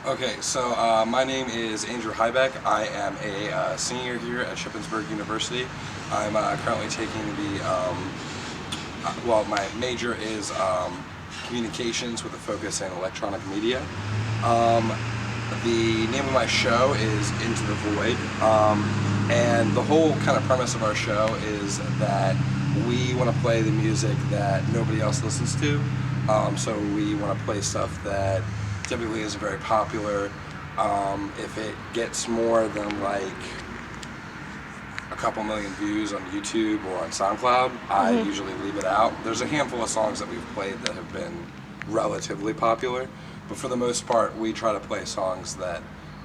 Okay, so my name is Andrew Heibeck. I am a senior here at Shippensburg University. I'm currently taking my major is communications with a focus in electronic media. The name of my show is Into the Void, and the whole kind of premise of our show is that we want to play the music that nobody else listens to. So we want to play stuff that typically isn't very popular. If it gets more than like a couple million views on YouTube or on SoundCloud, I usually leave it out. There's a handful of songs that we've played that have been relatively popular, but for the most part, we try to play songs that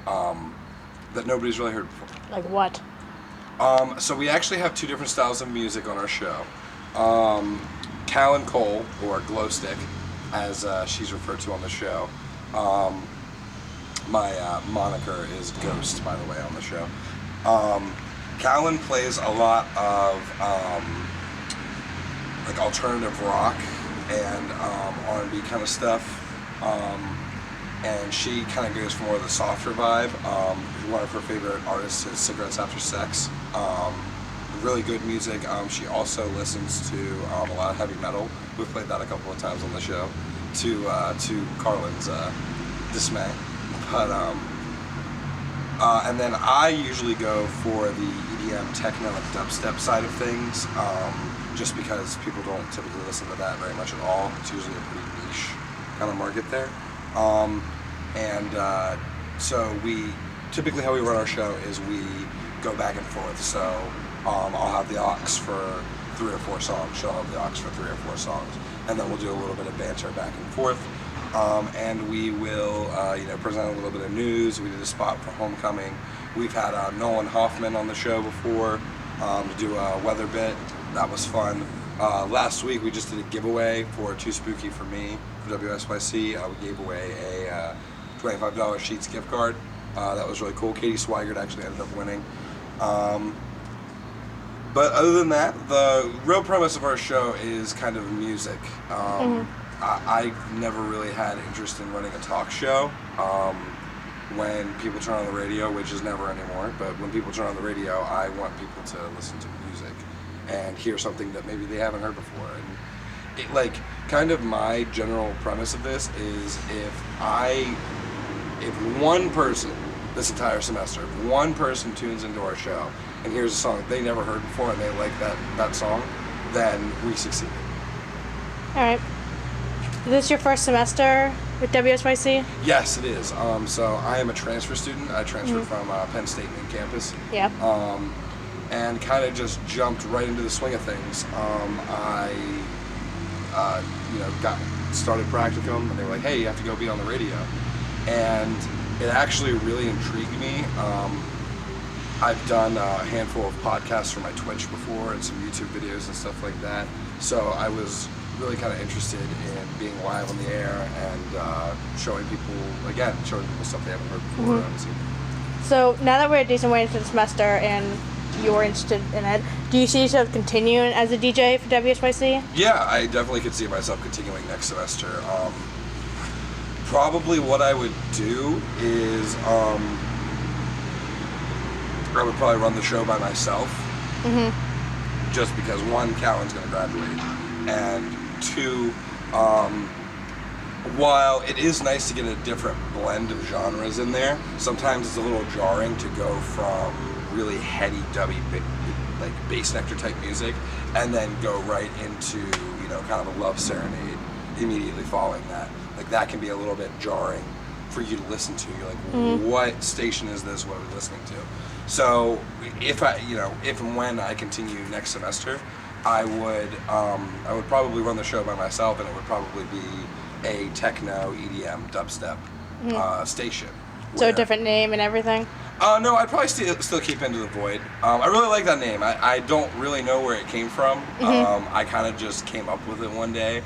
that nobody's really heard before. Like what? So we actually have two different styles of music on our show. Callan Cole, or Glowstick, as she's referred to on the show. My moniker is Ghost, by the way, on the show. Callan plays a lot of like alternative rock and R&B kind of stuff, and she kind of goes for more of the softer vibe. One of her favorite artists is Cigarettes After Sex. Really good music. She also listens to a lot of heavy metal. We've played that a couple of times on the show, to Carlin's dismay. But and then I usually go for the EDM, techno, and dubstep side of things, just because people don't typically listen to that very much at all. It's usually a pretty niche kind of market there. So we typically, how we run our show is we go back and forth. So I'll have the aux for 3 or 4 songs, she'll have the aux for 3 or 4 songs, and then we'll do a little bit of banter back and forth. And we will present a little bit of news. We did a spot for Homecoming. We've had Nolan Hoffman on the show before to do a weather bit. That was fun. Last week we just did a giveaway for Too Spooky for Me for WSYC. We gave away a $25 Sheets gift card. That was really cool. Katie Swigert actually ended up winning. But other than that, the real premise of our show is kind of music. I've never really had interest in running a talk show. When people turn on the radio, which is never anymore, but when people turn on the radio, I want people to listen to music and hear something that maybe they haven't heard before. And kind of my general premise of this is if one person this entire semester, if one person tunes into our show and hears a song that they never heard before and they like that song, then we succeeded. All right. Is this your first semester with WSYC? Yes, it is. So I am a transfer student. I transferred from Penn State main campus. Yeah. And kind of just jumped right into the swing of things. I got started practicum, and they were like, "Hey, you have to go be on the radio," and it actually really intrigued me. I've done a handful of podcasts for my Twitch before and some YouTube videos and stuff like that. So I was really kind of interested in being live on the air and showing people stuff they haven't heard before. So now that we're a decent way into the semester and you're interested in it, do you see yourself continuing as a DJ for WSYC? Yeah, I definitely could see myself continuing next semester. Probably what I would do is I would probably run the show by myself. Just because 1, Callan's going to graduate, and 2, while it is nice to get a different blend of genres in there, sometimes it's a little jarring to go from really heady, dubby, like bass nectar type music, and then go right into kind of a love serenade immediately following that. Like that can be a little bit jarring for you to listen to. You're like, what station is this? What are we listening to? So if and when I continue next semester, I would probably run the show by myself, and it would probably be a techno, EDM, dubstep station. So a different name and everything? No, I'd probably still keep Into the Void. I really like that name. I don't really know where it came from. I kind of just came up with it one day.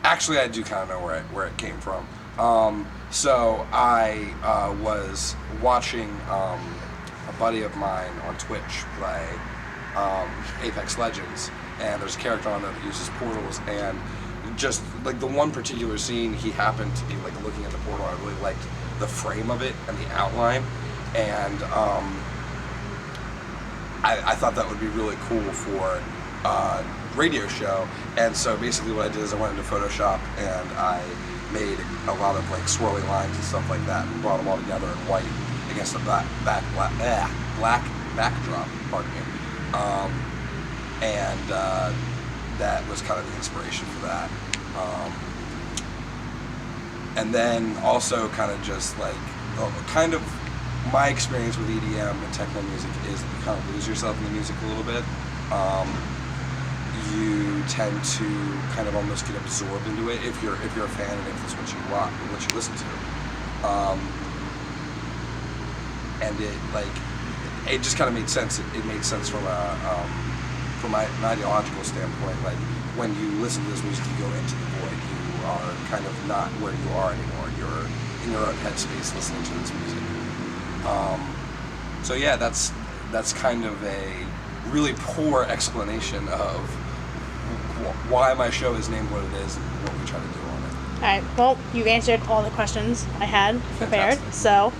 Actually, I do kind of know where it came from. So I was watching a buddy of mine on Twitch play Apex Legends, and there's a character on there that uses portals, and just like the one particular scene, he happened to be like looking at the portal. I really liked the frame of it and the outline, and I thought that would be really cool for a radio show. And so basically what I did is I went into Photoshop and I made a lot of like swirly lines and stuff like that, and brought them all together in white against a black backdrop. Pardon me. And that was kind of the inspiration for that. And then also kind of just like kind of my experience with EDM and techno music is that you kind of lose yourself in the music a little bit. You tend to kind of almost get absorbed into it if you're a fan and if that's what you want, what you listen to. And it just kind of made sense. It made sense from an ideological standpoint. Like when you listen to this music, you go into the void. You are kind of not where you are anymore. You're in your own headspace listening to this music. So yeah, that's kind of a really poor explanation of why my show is named what it is and what we try to do on it. All right. Well, you answered all the questions I had prepared. Fantastic. So